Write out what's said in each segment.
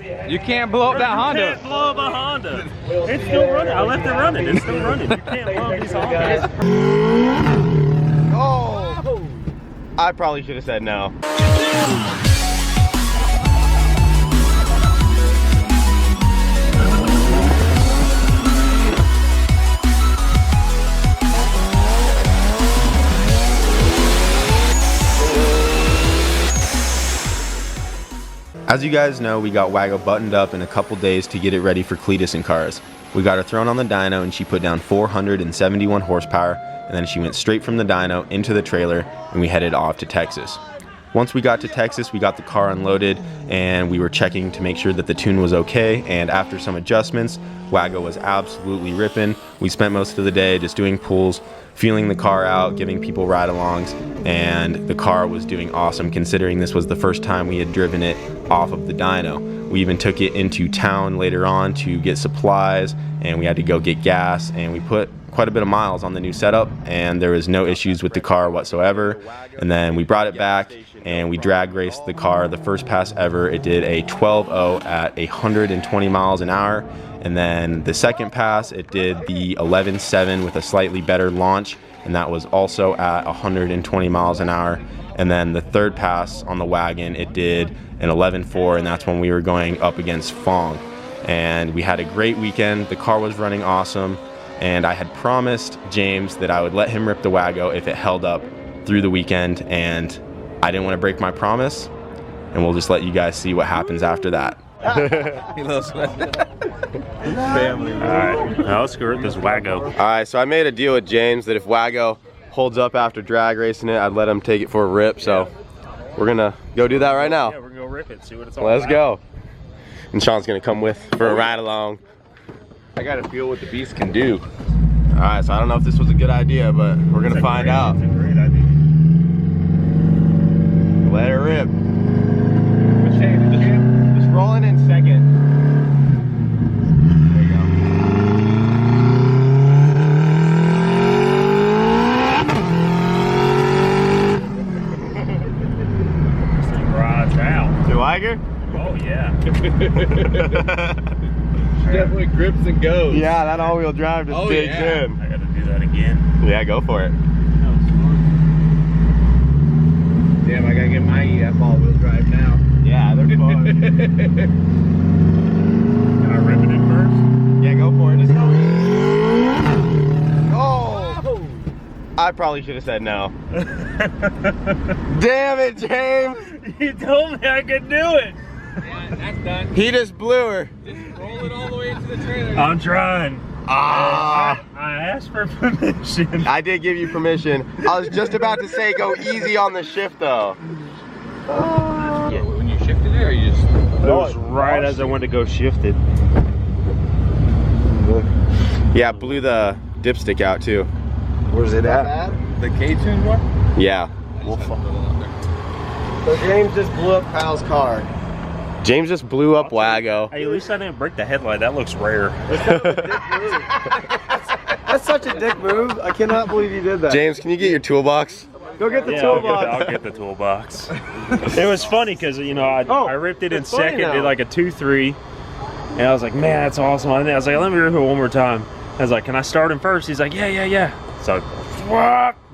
You can't blow up that Honda. You can't blow up a Honda. It's still running. I left it running. It's still running. You can't blow up these Hondas. Oh! I probably should have said no. As you guys know, we got Wago buttoned up in a couple days to get it ready for Cletus and cars. We got her thrown on the dyno and she put down 471 horsepower, and then she went straight from the dyno into the trailer and we headed off to Texas. Once we got to Texas, we got the car unloaded and we were checking to make sure that the tune was okay, and after some adjustments, Wago was absolutely ripping. We spent most of the day just doing pulls, feeling the car out, giving people ride-alongs, and the car was doing awesome considering this was the first time we had driven it off of the dyno. We even took it into town later on to get supplies, and we had to go get gas, and we put quite a bit of miles on the new setup, and there was no issues with the car whatsoever. And then we brought it back and we drag raced the car the first pass ever. It did a 12.0 at 120 miles an hour. And then the second pass, it did the 11.7 with a slightly better launch, and that was also at 120 miles an hour. And then the third pass on the Wagon, it did an 11.4, and that's when we were going up against Fong. And we had a great weekend. The car was running awesome, and I had promised James that I would let him rip the Wago if it held up through the weekend, and I didn't want to break my promise, and we'll just let you guys see what happens after that. Family. Alright, now let's go with this Wago. Alright, so I made a deal with James that if Wago holds up after drag racing it, I'd let him take it for a rip, so we're gonna go do that right now. Yeah, we're gonna go rip it, see what it's all Let's about. go. And Sean's gonna come with for a ride along. I gotta feel what the beast can do. Alright, so I don't know if this was a good idea, but we're gonna find out. It's a great idea. Let it rip. Just rolling in second. There you go. This thing rides out. Do you like her? Oh yeah. Definitely grips and goes. Yeah, that all-wheel drive just digs in. I gotta do that again. Yeah, go for it. Damn, I gotta get my EF all-wheel drive now. Yeah, they're fun. Can I rip it in first? Yeah, go for it. Just go. Oh! I probably should have said no. Damn it, James! You told me I could do it. Yeah, that's done. He just blew her. Just roll it all the way into the trailer. I'm trying. Ah! I asked for permission. I did give you permission. I was just about to say go easy on the shift though. Yeah, when you shifted it, or you just... It was right as I went to go shift it. Yeah, blew the dipstick out too. Where's it at? The K-tune one? Yeah. So James just blew up Kyle's car. James just blew up Wago. Hey, at least I didn't break the headlight. That looks rare. That's such a dick move. I cannot believe you did that. James, can you get your toolbox? Go get the Yeah, toolbox. I'll get the toolbox. It was funny because, you know, I ripped it in it's funny second, now. did like a 2-3, and I was like, man, that's awesome. And I was like, let me rip it one more time. I was like, can I start him first? He's like, yeah. So,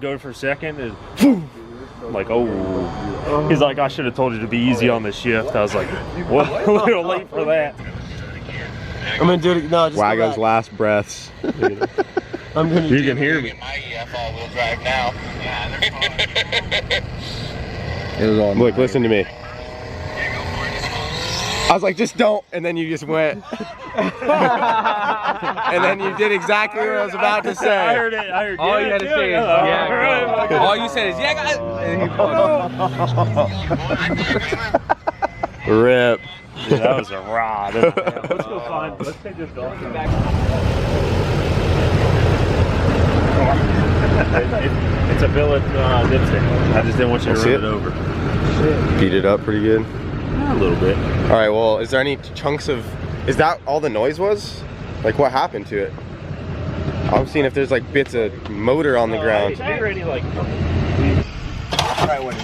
go for second, and I'm like, oh. He's like, I should have told you to be easy on the shift. I was like, well, a little late for that. I'm gonna do it. No, just Wago's last breaths. I'm gonna. You can hear me. My EF all-wheel drive now. Yeah, It was all Look, listen to me. I was like, just don't, and then you just went. And then you did exactly what I was about to say. I heard it. I heard All you had to say is, yeah. All you said is, yeah, guys. Rip. Yeah, that was a rod. Let's go find. Let's take this dog back. It's a billet dipstick. I just didn't want you to Let's see run it over. Beat it up pretty good. A little bit. All right, well, is there any chunks of, is that all the noise was? Like, what happened to it? I'm seeing if there's like bits of motor on the ground. Be ready, like.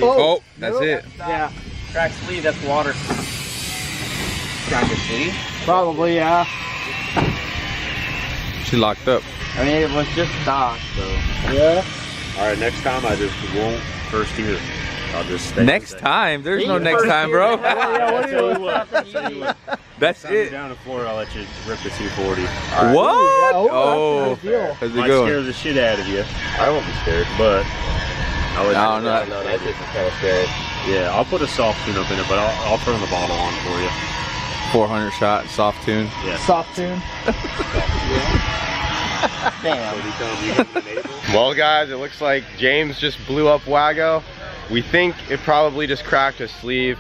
Oh, that's it. Yeah. Crack sleeve. That's water. Kansas City? Probably, yeah. She locked up. I mean, it was just stock, so. Yeah. All right, next time I just won't first gear. I'll just stay. Next time? There's no next time, bro. That's it. Down the floor, I'll let you rip the 240. What? Oh, How's it Might going? scare the shit out of you. I won't be scared, but I'll let No, you no. That's just kind of scary. Yeah, I'll put a soft tune up in it, but I'll turn the bottle on for you. 400 shot, soft tune. Yeah. Soft tune. Well, guys, it looks like James just blew up Wago. We think it probably just cracked a sleeve,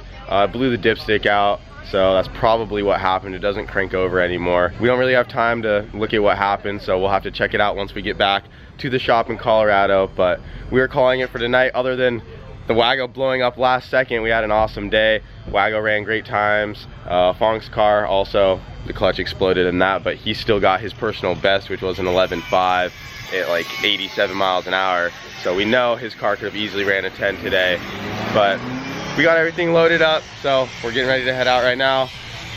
blew the dipstick out. So that's probably what happened. It doesn't crank over anymore. We don't really have time to look at what happened, so we'll have to check it out once we get back to the shop in Colorado. But we are calling it for tonight. Other than the Wago blowing up last second, we had an awesome day. Wago ran great times. Fong's car also, the clutch exploded in that, but he still got his personal best, which was an 11.5 at like 87 miles an hour. So we know his car could have easily ran a 10 today, but we got everything loaded up, so we're getting ready to head out right now.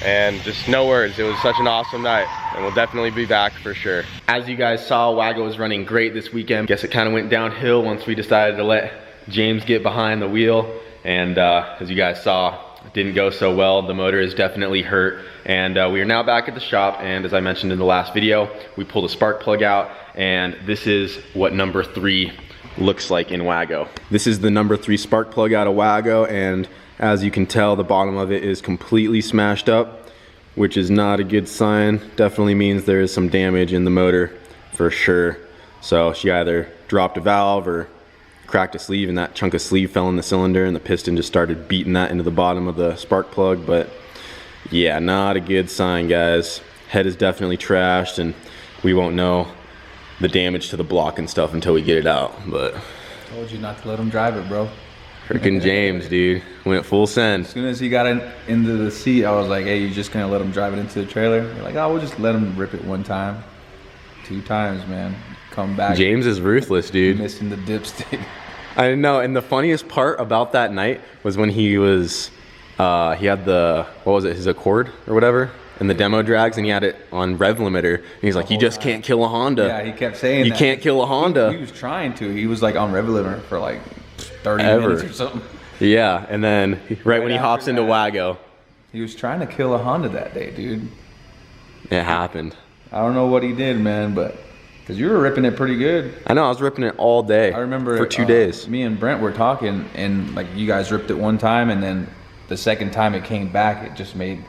And just no words, it was such an awesome night, and we'll definitely be back for sure. As you guys saw, Wago was running great this weekend. Guess it kind of went downhill once we decided to let James get behind the wheel, and as you guys saw, it didn't go so well. The motor is definitely hurt, and we are now back at the shop, and as I mentioned in the last video, we pulled a spark plug out, and this is what number 3 looks like in Wago. This is the number 3 spark plug out of Wago, and as you can tell, the bottom of it is completely smashed up, which is not a good sign. Definitely means there is some damage in the motor for sure. So she either dropped a valve or cracked a sleeve, and that chunk of sleeve fell in the cylinder, and the piston just started beating that into the bottom of the spark plug. But yeah, not a good sign, guys. Head is definitely trashed, and we won't know the damage to the block and stuff until we get it out. But Told you not to let him drive it, bro. freaking James, dude, went full send. As soon as he got into the seat, I was like, hey, you just gonna let him drive it into the trailer? You're like, oh, we'll just let him rip it one time. 2 times, man. Come back. James is ruthless, dude. Missing the dipstick. I know, and the funniest part about that night was when he was, he had the, what was it, his Accord or whatever, and the demo drags, and he had it on rev limiter, and he's like, you just can't kill a Honda. Yeah, he kept saying you that. can't kill a Honda. He was trying to. He was like on rev limiter for like 30 minutes or something. Yeah, and then right when he hops into Wago, He was trying to kill a Honda that day, dude. it happened. I don't know what he did, man, but because you were ripping it pretty good. I know, I was ripping it all day. I remember for 2 days. Me and Brent were talking, and like you guys ripped it one time, and then the second time it came back, it just made.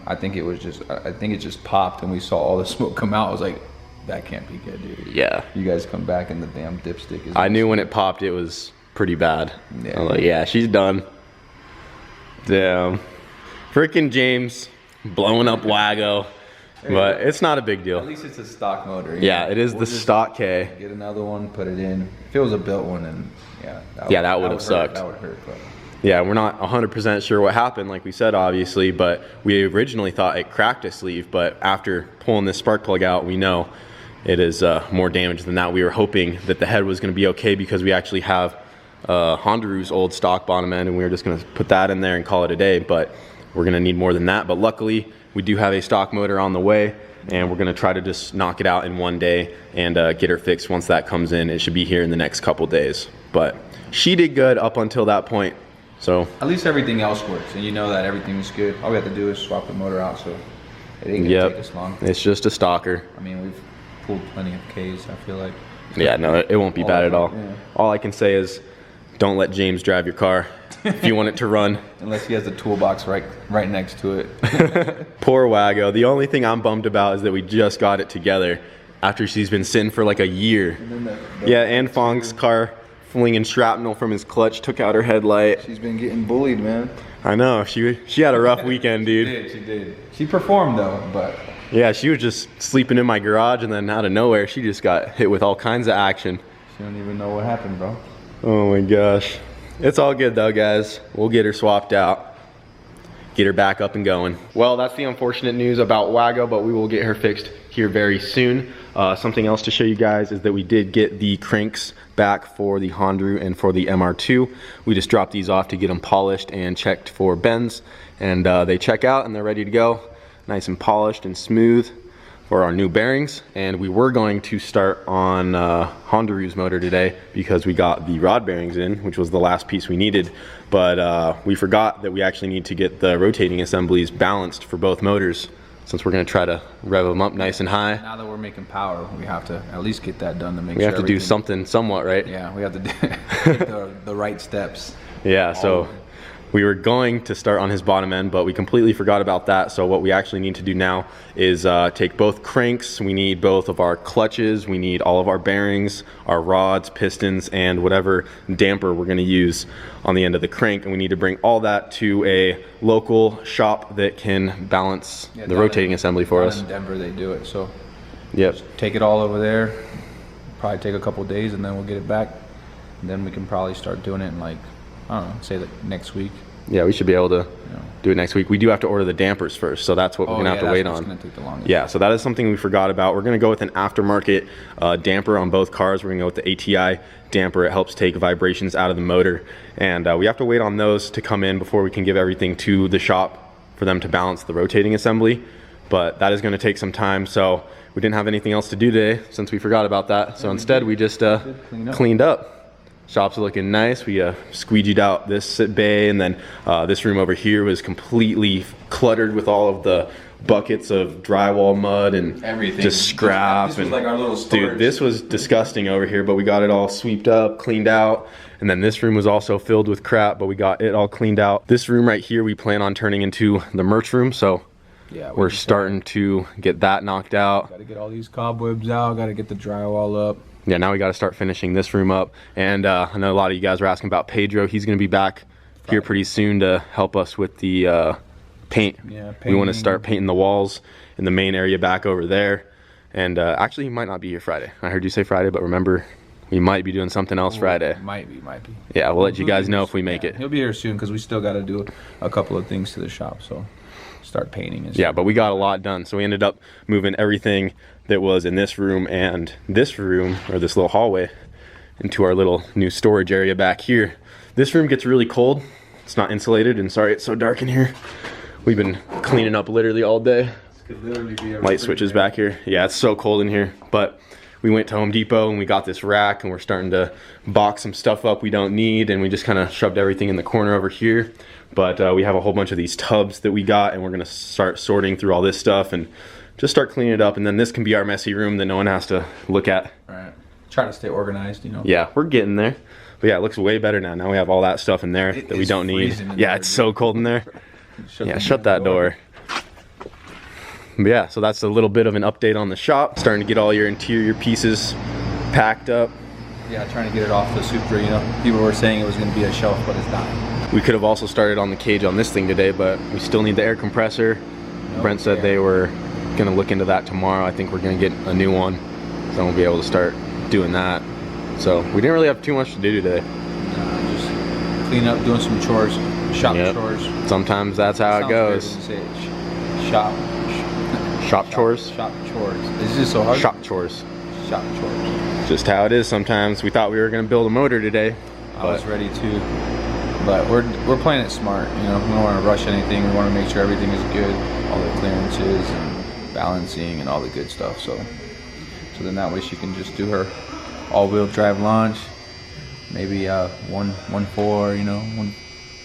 I think it just popped, and we saw all the smoke come out. I was like, that can't be good, dude. Yeah. You guys come back, and the damn dipstick is. I knew when it popped, it was pretty bad. Yeah. I was like, yeah, she's done. Damn. Freaking James blowing up Wago. But it's not a big At deal. least it's a stock motor. Yeah, it is We'll the just stock K. Get another one, put it in. If it was a built one, and yeah. That would have sucked. That would hurt. But Yeah, we're not 100% sure what happened, like we said, obviously, but we originally thought it cracked a sleeve, but after pulling this spark plug out, we know it is more damage than that. We were hoping that the head was going to be okay because we actually have Honda's old stock bottom end, and we were just going to put that in there and call it a day, but we're going to need more than that. But luckily, we do have a stock motor on the way, and we're going to try to just knock it out in one day and get her fixed once that comes in. It should be here in the next couple days. But she did good up until that point. So at least everything else works, and you know that everything is good. All we have to do is swap the motor out, so it ain't gonna take us long. It's just a stalker. I mean, we've pulled plenty of Ks, I feel like. Yeah, no, it won't be bad at all. Yeah. All I can say is don't let James drive your car if you want it to run. Unless he has the toolbox right next to it. Poor Wago. The only thing I'm bummed about is that we just got it together after she's been sitting for like a year. Yeah, and Fong's car flinging shrapnel from his clutch took out her headlight. She's been getting bullied, man. I know, she had a rough weekend, dude. She did. She performed though, but Yeah, she was just sleeping in my garage, and then out of nowhere, she just got hit with all kinds of action. she don't even know what happened, bro. Oh my gosh. It's all good though, guys. We'll get her swapped out. get her back up and going. Well, that's the unfortunate news about Wago, but we will get her fixed here very soon. Something else to show you guys is that we did get the cranks back for the Honda and for the MR2. We just dropped these off to get them polished and checked for bends, and they check out and they're ready to go. Nice and polished and smooth for our new bearings. And we were going to start on Honda's motor today because we got the rod bearings in, which was the last piece we needed, but we forgot that we actually need to get the rotating assemblies balanced for both motors, since we're going to try to rev them up nice and high. Now that we're making power, we have to at least get that done to make we sure have to do something somewhat, right? Yeah, we have to do take the right steps. Yeah, so we were going to start on his bottom end, but we completely forgot about that. So what we actually need to do now is take both cranks. We need both of our clutches. We need all of our bearings, our rods, pistons, and whatever damper we're going to use on the end of the crank. And we need to bring all that to a local shop that can balance the rotating assembly for us. In Denver, they do it. So yep. Take it all over there. Probably take a couple days, and then we'll get it back. And then we can probably start doing it in, like, I don't know, say that next week. Yeah, we should be able to do it next week. We do have to order the dampers first, so that's what we're gonna have to wait on. Gonna take the longest. Yeah, so that is something we forgot about. We're gonna go with an aftermarket damper on both cars. We're gonna go with the ATI damper. It helps take vibrations out of the motor, and we have to wait on those to come in before we can give everything to the shop for them to balance the rotating assembly. But that is gonna take some time, so we didn't have anything else to do today since we forgot about that. So instead, we just cleaned up. Shop's looking nice. We squeegeed out this bay, and then this room over here was completely cluttered with all of the buckets of drywall mud and everything, just scrap. This was like our little storage. Dude, this was disgusting over here, but we got it all sweeped up, cleaned out. And then this room was also filled with crap, but we got it all cleaned out. This room right here, we plan on turning into the merch room, so yeah, we're starting to get that knocked out. Gotta get all these cobwebs out, gotta get the drywall up. Yeah, now we got to start finishing this room up. And I know a lot of you guys were asking about Pedro. He's going to be back here pretty soon to help us with the paint. Yeah, we want to start painting the walls in the main area back over there. And actually, he might not be here Friday. I heard you say Friday, but remember, we might be doing something else Friday. Might be. Yeah, we'll let you guys know if we make it. He'll be here soon because we still got to do a couple of things to the shop. So start painting and stuff. Yeah, but we got a lot done. So we ended up moving everything that was in this room and this room, or this little hallway, into our little new storage area back here. This room gets really cold. It's not insulated, and sorry it's so dark in here. We've been cleaning up literally all day. Light switches back here. Yeah, it's so cold in here. But we went to Home Depot and we got this rack, and we're starting to box some stuff up we don't need, and we just kind of shoved everything in the corner over here. But we have a whole bunch of these tubs that we got, and we're gonna start sorting through all this stuff and just start cleaning it up, and then this can be our messy room that no one has to look at. Right. Try to stay organized, you know. Yeah, we're getting there. But yeah, it looks way better now. Now we have all that stuff in there that we don't need. Yeah, it's so cold in there. Yeah, shut that door. But yeah, so that's a little bit of an update on the shop. Starting to get all your interior pieces packed up. Yeah, trying to get it off the Supra, you know. People were saying it was going to be a shelf, but it's not. We could have also started on the cage on this thing today, but we still need the air compressor. Brent said they were gonna look into that tomorrow. I think we're gonna get a new one, so we'll be able to start doing that. So we didn't really have too much to do today. Just clean up, doing some chores, shop chores. Sometimes that's how it goes. Shop chores. Shop chores. Is this so hard? Shop chores. Shop chores. Just how it is sometimes. We thought we were gonna build a motor today. I was ready to, but we're playing it smart. You know, we don't want to rush anything. We want to make sure everything is good, all the clearances and balancing and all the good stuff. So then that way she can just do her all-wheel drive launch, maybe 1.4, you know,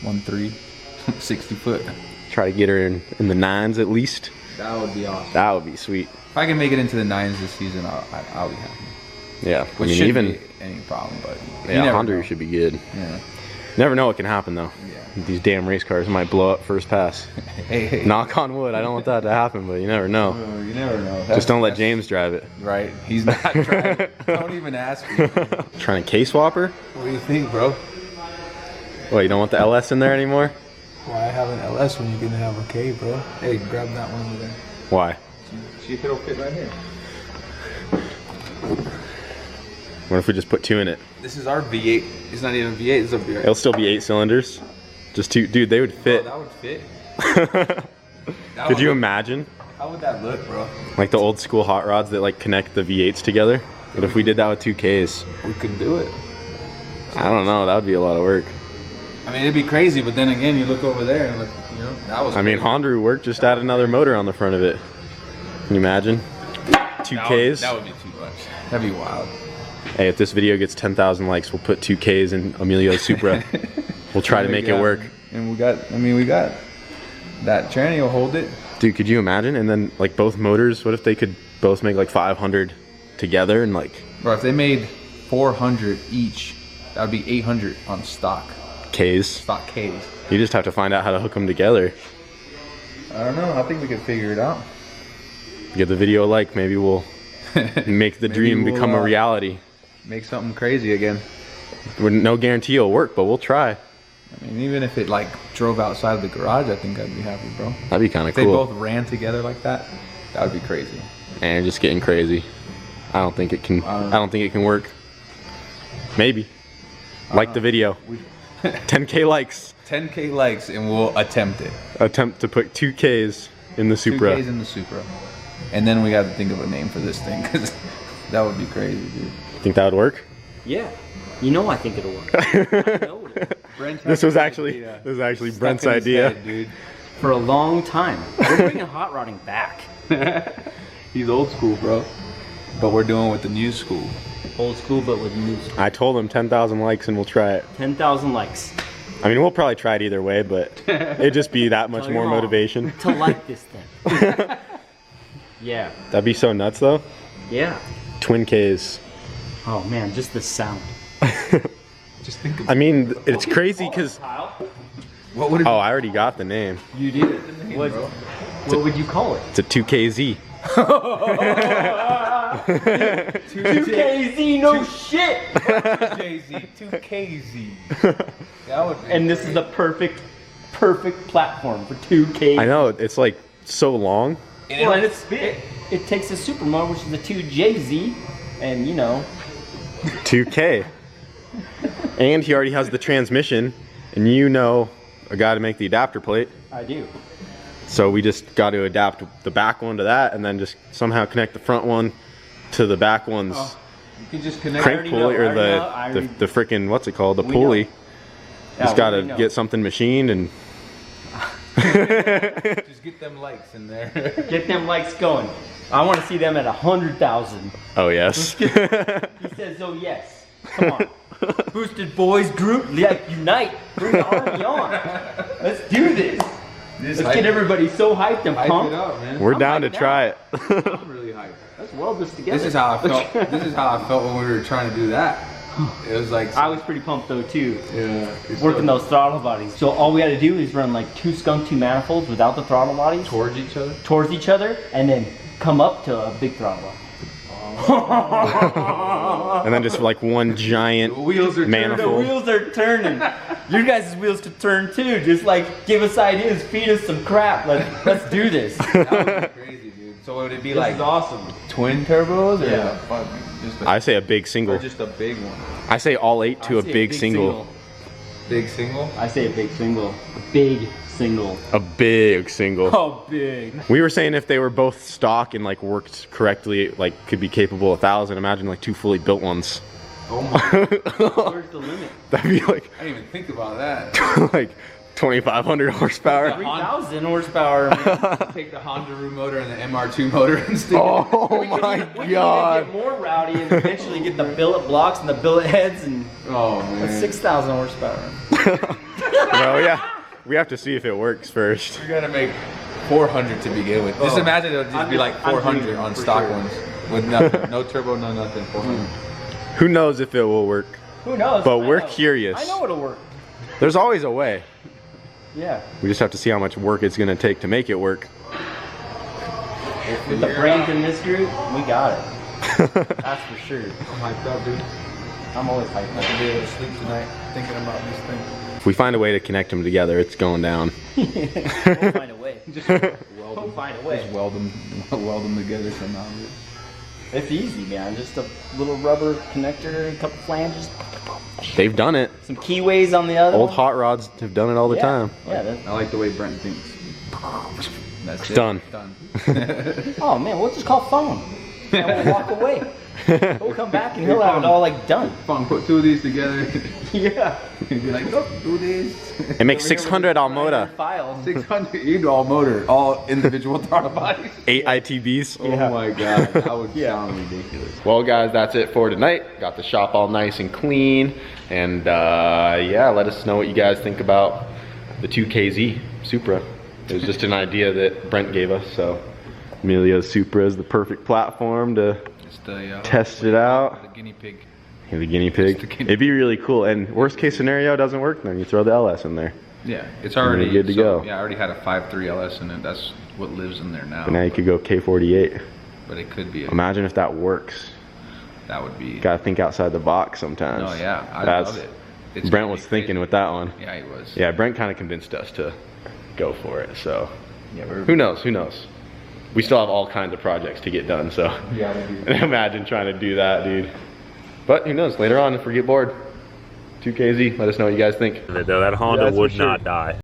1.3, 60 foot. Try to get her in the 9s at least. That would be awesome. That would be sweet. If I can make it into the 9s this season, I'll be happy. Yeah, which shouldn't even be any problem, but yeah, Honda should be good. Yeah. Never know what can happen though. Yeah. These damn race cars might blow up first pass. Hey. Knock on wood. I don't want that to happen, but you never know. You never know. Just don't let James drive it. Right. He's not driving. Don't even ask me. Trying to K-swap her? What do you think, bro? What, you don't want the LS in there anymore? Why have an LS when you can have a K, bro? Hey, grab that one over there. Why? See if it'll fit right here. What if we just put 2 in it? This is our V8. It's not even V8, it's a V8. It'll still be 8 cylinders. Just 2. Dude, they would fit. Oh, that would fit. Could you imagine? How would that look, bro? Like the old school hot rods that like connect the V8s together? What if we did that with 2Ks? We could do it. I don't know, that would be a lot of work. I mean, it'd be crazy, but then again, you look over there and look, you know, that was. I mean, Honda work just add another motor on the front of it. Can you imagine? 2Ks? That would be too much. That'd be wild. Hey, if this video gets 10,000 likes, we'll put 2Ks in Emilio's Supra. We'll try to make it work. And we got that tranny will hold it. Dude, could you imagine? And then like both motors, what if they could both make like 500 together and like... Bro, if they made 400 each, that would be 800 on stock. Ks. Stock Ks. You just have to find out how to hook them together. I don't know. I think we could figure it out. Give the video a like, maybe we'll make the dream become a reality. Make something crazy again. No guarantee it'll work, but we'll try. I mean, even if it like drove outside of the garage, I think I'd be happy, bro. That'd be kind of If they cool. both ran together like that, that would be crazy. And just getting crazy. I don't think it can. I don't think it can work. Maybe. Like the video. 10K likes. 10K likes and we'll attempt it. Attempt to put 2Ks in the Supra. 2Ks in the Supra. And then we got to think of a name for this thing because that would be crazy, dude. Think that would work? Yeah. You know I think it'll work. I know it. This was actually Brent's idea. Head, dude. For a long time. We're bringing hot rodding back. He's old school, bro. But we're doing with the new school. Old school, but with new school. I told him 10,000 likes and we'll try it. 10,000 likes. I mean, we'll probably try it either way, but it'd just be that much Tell your more mom motivation. to like this thing. Yeah. That'd be so nuts, though. Yeah. Twin Ks. Oh man, just the sound. Just think of I mean, it's crazy because... what would it Oh, I already got the name. You did. What would you call it? It's a 2KZ. 2KZ, no shit! 2KZ, 2KZ. That would be And this is the perfect platform for 2K. I know, it's like so long. Well, and it takes a super mode, which is a 2JZ, and you know. 2K. And he already has the transmission, and you know a guy to make the adapter plate. I do. So we just got to adapt the back one to that, and then just somehow connect the front one to the back one's You can just connect. crank pulley, or the frickin' what's it called, the pulley. Just got to get something machined and Just get them likes in there. Get them likes going. I want to see them at 100,000. oh yes. He says, oh yes. Come on. Boosted Boys group, like, unite. Bring the army on. Let's do this. Let's get everybody so hyped and Hype it pumped. up, man. We're down to hyped try it. I'm really hyped. Let's weld this together. This is how I felt. This is how I felt when we were trying to do that. It was like I was pretty pumped though too. yeah, Working those throttle bodies. So all we had to do is run like 2 skunk 2 manifolds without the throttle bodies towards each other, and then come up to a big throttle body. And then just like one giant The wheels are The manifold. wheels are turning. Your guys' wheels could turn too. Just like give us ideas, feed us some crap. Let's do this. That would be crazy, dude. So would it be like This is awesome. twin turbos or Yeah. just I say a big or single. just a big one? I say all 8 to I a say big single. Big single? I say a big single. A big single. A big single. Oh, big. We were saying if they were both stock and like worked correctly, like could be capable of 1,000. Imagine like 2 fully built ones. Oh my! Where's the limit? That'd be like I didn't even think about that. like 2,500 horsepower. 3,000 horsepower. Man. Take the Honda motor and the MR2 motor and stick Oh my We can god. get more rowdy and eventually get the billet blocks and the billet heads and it. Oh that's man! 6,000 horsepower. Well, yeah. We have to see if it works first. We gotta make 400 to begin with. Just imagine it'll just be like I'm 400 doing it, on for stock sure. ones with nothing, no turbo, no nothing. 400. Who knows if it will work? Who knows? But I we're know. curious. I know it'll work. There's always a way. Yeah. We just have to see how much work it's gonna take to make it work. With the brains in this group, we got it. That's for sure. I'm hyped up, dude. I'm always hyped I up. can be able to sleep tonight thinking about this thing. If we find a way to connect them together, it's going down. We'll find a way. We'll find a way. Just weld them together somehow. Dude. It's easy, man. Just a little rubber connector, a couple flanges, They've done it. some keyways on the other Old one. hot rods have done it all the time. Yeah, that's I like the way Brent thinks. That's it. Done. Done. Oh man, we'll just call phone. And we'll walk away. We'll come back and he'll have it all like done. Fun, put 2 of these together. Yeah. Be like, look, do this. It makes 600 Almoda. File. 600, you do all motor, all individual throttle bodies. 8 ITBs. Oh my god, that would sound ridiculous. Well guys, that's it for tonight. Got the shop all nice and clean. And yeah, let us know what you guys think about the 2KZ Supra. It was just an idea that Brent gave us, so. Emilio's Supra is the perfect platform to test it out. The guinea pig. Yeah, the guinea pig. It'd be really cool. And worst case scenario doesn't work, then you throw the LS in there. Yeah, it's already good to go. Yeah, I already had a 5.3 LS in it. That's what lives in there now. But now you could go K48. But it could be. Imagine if that works. That would be. Gotta think outside the box sometimes. Oh yeah, I love it. It's Brent was thinking with that one. Yeah, he was. Yeah, Brent kind of convinced us to go for it. So Yeah, who knows? Who knows? We still have all kinds of projects to get done. So Yeah, imagine trying to do that, dude. But who knows? Later on, if we get bored, 2KZ. Let us know what you guys think. That Honda Yeah, that's for would sure. not die.